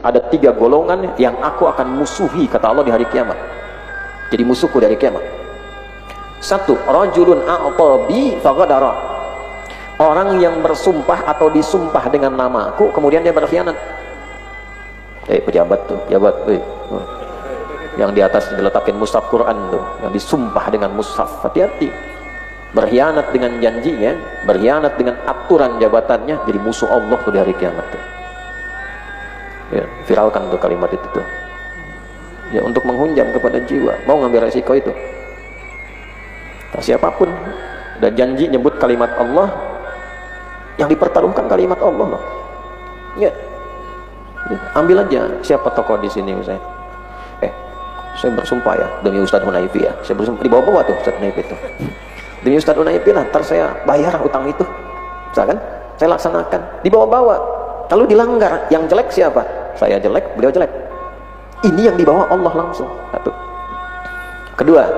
ada 3 golongan yang aku akan musuhi, kata Allah, di hari kiamat. Jadi musuhku dari kiamat. 1, rajulun a'tabi faghadara. Orang yang bersumpah atau disumpah dengan namaku, kemudian dia berkhianat. Pejabat tuh, pejabat tuh. Yang di atas diletakin mushaf Quran tuh, yang disumpah dengan mushaf, hati-hati. Berkhianat dengan janjinya, berkhianat dengan aturan jabatannya, jadi musuh Allah tuh di hari kiamat tuh. Ya, viralkan tuh kalimat itu tuh. Ya, untuk menghunjam kepada jiwa, mau ngambil resiko itu. Nah, siapapun dan janji nyebut kalimat Allah, yang dipertaruhkan kalimat Allah loh. Ya, ambil aja siapa tokoh di sini misalnya. Saya bersumpah ya demi Ustadz Hunaifi ya, saya bersumpah, di bawah-bawah tuh Ustadz Hunaifi itu. Demi Ustadz Hunaifi lah, ntar saya bayar utang itu, misalkan saya laksanakan, di bawah-bawah. Lalu dilanggar, yang jelek siapa? Saya jelek, beliau jelek. Ini yang dibawa Allah langsung. Satu. Kedua,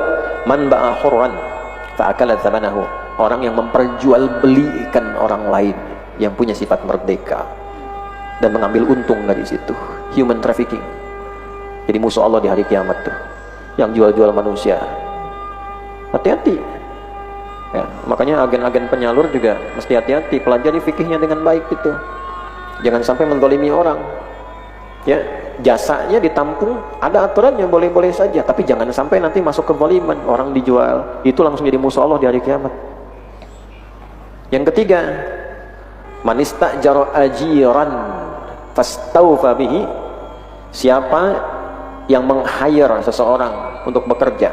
man ba'a hurran fa'akala thamanahu. Orang yang memperjualbelikan orang lain yang punya sifat merdeka dan mengambil untung dari situ. Human trafficking. Jadi musuh Allah di hari kiamat tuh, yang jual-jual manusia. Hati-hati. Ya, makanya agen-agen penyalur juga mesti hati-hati, pelajari fikihnya dengan baik itu. Jangan sampai mendolimi orang. Ya, jasanya ditampung, ada aturannya, boleh-boleh saja, tapi jangan sampai nanti masuk ke zaliman, orang dijual, itu langsung jadi musuh Allah di hari kiamat. Yang ketiga, man istajara ajiran fastawfa bihi. Siapa yang meng-hire seseorang untuk bekerja,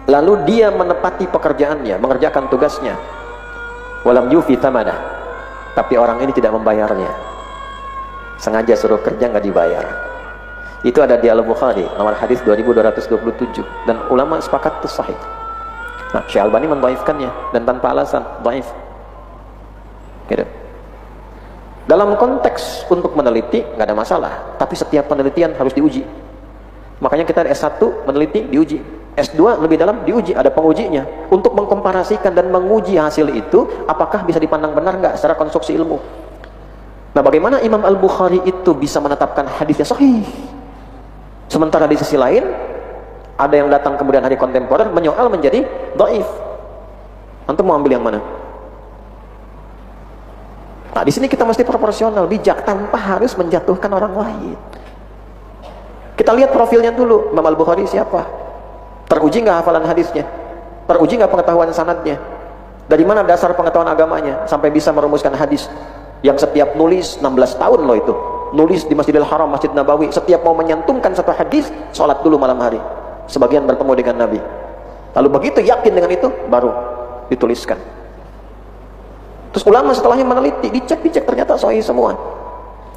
lalu dia menepati pekerjaannya, mengerjakan tugasnya, walam yufi thamanah, tapi orang ini tidak membayarnya, sengaja suruh kerja nggak dibayar. Itu ada di Al-Bukhari, nomor hadis 2227, dan ulama sepakat itu sahih. Nah, Syekh Albani mendhaifkannya dan tanpa alasan, dhaif. Gitu. Dalam konteks untuk meneliti nggak ada masalah, tapi setiap penelitian harus diuji. Makanya kita S1 meneliti diuji, S2 lebih dalam diuji, ada pengujinya untuk mengkomparasikan dan menguji hasil itu apakah bisa dipandang benar nggak secara konstruksi ilmu. Nah, bagaimana Imam Al-Bukhari itu bisa menetapkan hadisnya sahih, sementara di sisi lain ada yang datang kemudian hari kontemporer menyoal menjadi dhaif. Antum mau ambil yang mana? Nah, di sini kita mesti proporsional, bijak, tanpa harus menjatuhkan orang lain. Kita lihat profilnya dulu, Imam Al-Bukhari siapa? Teruji nggak hafalan hadisnya? Teruji nggak pengetahuan sanadnya? Dari mana dasar pengetahuan agamanya sampai bisa merumuskan hadis? Yang setiap nulis 16 tahun loh itu, nulis di Masjidil Haram, Masjid Nabawi, setiap mau menyantumkan satu hadis, sholat dulu malam hari. Sebagian bertemu dengan Nabi. Lalu begitu yakin dengan itu, baru dituliskan. Terus ulama setelahnya meneliti, dicek ternyata sahih semua.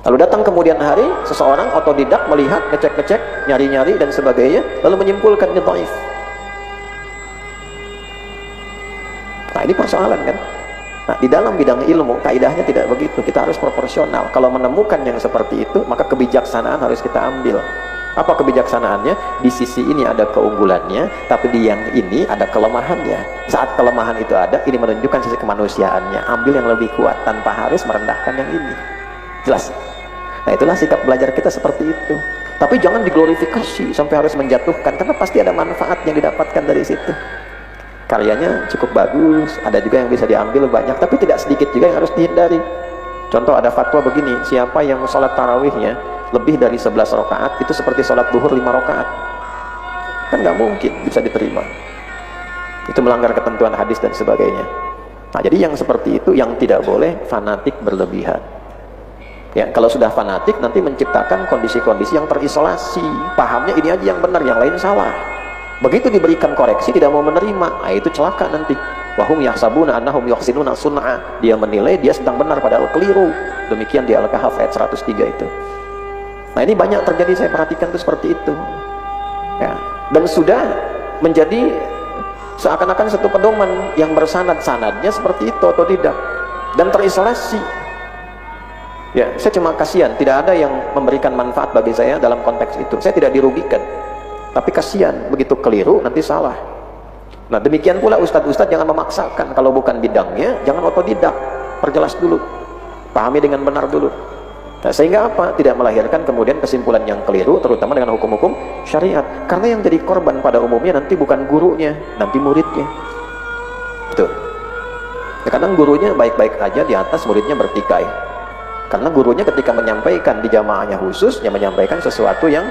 Lalu datang kemudian hari, seseorang otodidak melihat, ngecek-ngecek, nyari-nyari dan sebagainya, lalu menyimpulkan ini dhaif. Nah, ini persoalan kan? Nah, di dalam bidang ilmu, kaidahnya tidak begitu. Kita harus proporsional. Kalau menemukan yang seperti itu, maka kebijaksanaan harus kita ambil. Apa kebijaksanaannya? Di sisi ini ada keunggulannya, tapi di yang ini ada kelemahannya. Saat kelemahan itu ada, ini menunjukkan sisi kemanusiaannya. Ambil yang lebih kuat tanpa harus merendahkan yang ini. Jelas? Nah, itulah sikap belajar kita seperti itu. Tapi jangan diglorifikasi sampai harus menjatuhkan, karena pasti ada manfaat yang didapatkan dari situ. Karyanya cukup bagus, ada juga yang bisa diambil banyak, tapi tidak sedikit juga yang harus dihindari. Contoh, ada fatwa begini, siapa yang sholat tarawihnya lebih dari 11 rakaat itu seperti sholat duhur 5 rakaat. Kan nggak mungkin bisa diterima. Itu melanggar ketentuan hadis dan sebagainya. Nah, jadi yang seperti itu yang tidak boleh fanatik berlebihan. Ya, kalau sudah fanatik nanti menciptakan kondisi-kondisi yang terisolasi. Pahamnya ini aja yang benar, yang lain salah. Begitu diberikan koreksi tidak mau menerima, nah itu celaka nanti. Wahum yahsabuna annahum yuhsinuna sun'a. Dia menilai dia sedang benar padahal keliru. Demikian di Al-Kahf ayat 103 itu. Nah, ini banyak terjadi, saya perhatikan itu seperti itu. Ya, dan sudah menjadi seakan-akan satu pedoman yang bersanad-sanadnya seperti itu atau tidak, dan terisolasi. Ya, saya cuma kasihan, tidak ada yang memberikan manfaat bagi saya dalam konteks itu. Saya tidak dirugikan, tapi kasihan, begitu keliru nanti salah. Nah, demikian pula ustadz-ustadz jangan memaksakan, kalau bukan bidangnya jangan otodidak, perjelas dulu, pahami dengan benar dulu. Nah, sehingga apa? Tidak melahirkan kemudian kesimpulan yang keliru, terutama dengan hukum-hukum syariat. Karena yang jadi korban pada umumnya nanti bukan gurunya, nanti muridnya. Betul. Ya, kadang gurunya baik-baik aja di atas, muridnya bertikai. Karena gurunya ketika menyampaikan di jamaahnya khusus, yang menyampaikan sesuatu yang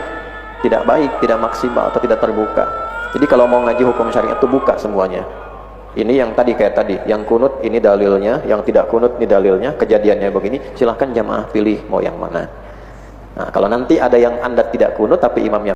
tidak baik, tidak maksimal, atau tidak terbuka. Jadi kalau mau ngaji hukum syariat itu buka semuanya. Ini yang tadi kayak tadi, yang kunut ini dalilnya, yang tidak kunut ini dalilnya, kejadiannya begini, silahkan jamaah pilih mau yang mana. Nah, kalau nanti ada yang Anda tidak kunut tapi imamnya